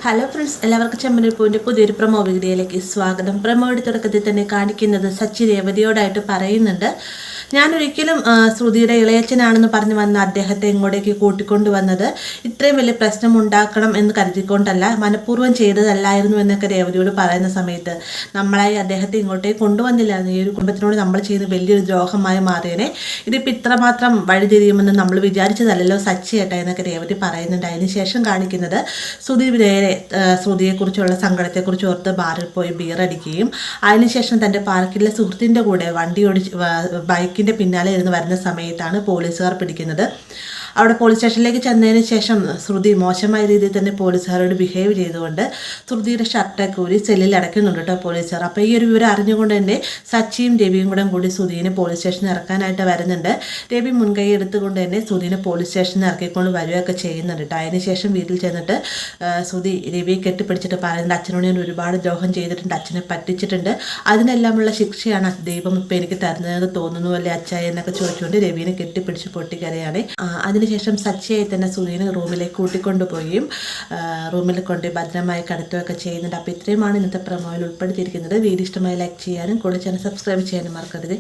Hello friends, എല്ലാവർക്കും ചെമ്മനൂർ പൂവിൻ്റെ പുതിയൊരു പ്രമോ വീഡിയോയിലേക്ക് സ്വാഗതം. പ്രമോയുടെ തുടക്കത്തിൽ തന്നെ കാണിക്കുന്നത് സച്ചി രേവതിയോടായിട്ട് പറയുന്നുണ്ട്, ഞാനൊരിക്കലും ശ്രുതിയുടെ ഇളയച്ചനാണെന്ന് പറഞ്ഞു വന്ന അദ്ദേഹത്തെ ഇങ്ങോട്ടേക്ക് കൂട്ടിക്കൊണ്ടു വന്നത് ഇത്രയും വലിയ പ്രശ്നം ഉണ്ടാക്കണം എന്ന് കരുതിക്കൊണ്ടല്ല, മനഃപൂർവ്വം ചെയ്തതല്ലായിരുന്നു എന്നൊക്കെ രേവതിയോട് പറയുന്ന സമയത്ത് നമ്മളായി അദ്ദേഹത്തെ ഇങ്ങോട്ടേക്ക് കൊണ്ടുവന്നില്ലായിരുന്നു. ഈ ഒരു കുടുംബത്തിനോട് നമ്മൾ ചെയ്യുന്ന വലിയൊരു ദ്രോഹമായി മാറിയനെ, ഇതിപ്പോൾ ഇത്രമാത്രം വഴിതിരിയുമെന്ന് നമ്മൾ വിചാരിച്ചതല്ലല്ലോ സച്ചിയേട്ടാ എന്നൊക്കെ രേവതി പറയുന്നുണ്ട്. അതിനുശേഷം കാണിക്കുന്നത് ശ്രുതി നേരെ ശ്രുതിയെക്കുറിച്ചുള്ള സങ്കടത്തെക്കുറിച്ച് ഓർത്ത് ബാറിൽ പോയി ബിയർ അടിക്കുകയും അതിനുശേഷം തൻ്റെ പാർക്കിലെ സുഹൃത്തിൻ്റെ കൂടെ വണ്ടി ബൈക്കിൻ്റെ പിന്നാലെ ഇരുന്ന് വരുന്ന സമയത്താണ് പോലീസുകാർ പിടിക്കുന്നത്. അവിടെ പോലീസ് സ്റ്റേഷനിലേക്ക് ചെന്നതിന് ശേഷം ശ്രുതി മോശമായ രീതിയിൽ തന്നെ പോലീസുകാരോട് ബിഹേവ് ചെയ്തുകൊണ്ട് ശ്രുതിയുടെ ഷർട്ടൊക്കെ ഊരി സെല്ലിൽ അടയ്ക്കുന്നുണ്ട് കേട്ടോ പോലീസുകാർ. അപ്പോൾ ഈ ഒരു വിവരം അറിഞ്ഞുകൊണ്ട് തന്നെ സച്ചിയും രവിയും കൂടി ശ്രുതിനെ പോലീസ് സ്റ്റേഷനിൽ ഇറക്കാനായിട്ട് വരുന്നുണ്ട്. രവി മുൻകൈ എടുത്തുകൊണ്ട് തന്നെ ശ്രുതിനെ പോലീസ് സ്റ്റേഷനിൽ ഇറക്കിക്കൊണ്ട് വരികയൊക്കെ ചെയ്യുന്നുണ്ട് കേട്ടോ. അതിനുശേഷം വീട്ടിൽ ചെന്നിട്ട് ശ്രുതി രവിയെ കെട്ടിപ്പിടിച്ചിട്ട് പറയുന്നുണ്ട്, അച്ഛനോട് ഞാൻ ഒരുപാട് ദ്രോഹം ചെയ്തിട്ടുണ്ട്, അച്ഛനെ പറ്റിച്ചിട്ടുണ്ട്, അതിനെല്ലാമുള്ള ശിക്ഷയാണ് ദൈവം ഇപ്പോൾ എനിക്ക് തരുന്നതെന്ന് തോന്നുന്നു അല്ലേ അച്ഛായി എന്നൊക്കെ ചോദിച്ചുകൊണ്ട് രവിനെ കെട്ടിപ്പിടിച്ച് പൊട്ടിക്കരയാണ്. അതിനുശേഷം സച്ചിയായി തന്നെ ശ്രുതിനെ റൂമിലേക്ക് കൂട്ടിക്കൊണ്ടുപോവുകയും റൂമിൽ കൊണ്ട് ഭദ്രമായി കടത്തുകയൊക്കെ ചെയ്യുന്നുണ്ട്. അപ്പോൾ ഇത്രയുമാണ് ഇന്നത്തെ പ്രമോയിൽ ഉൾപ്പെടുത്തിയിരിക്കുന്നത്. വീഡിയോ ഇഷ്ടമായി ലൈക്ക് ചെയ്യാനും കൂടെ ചാനൽ സബ്സ്ക്രൈബ് ചെയ്യാനും മറക്കരുത്.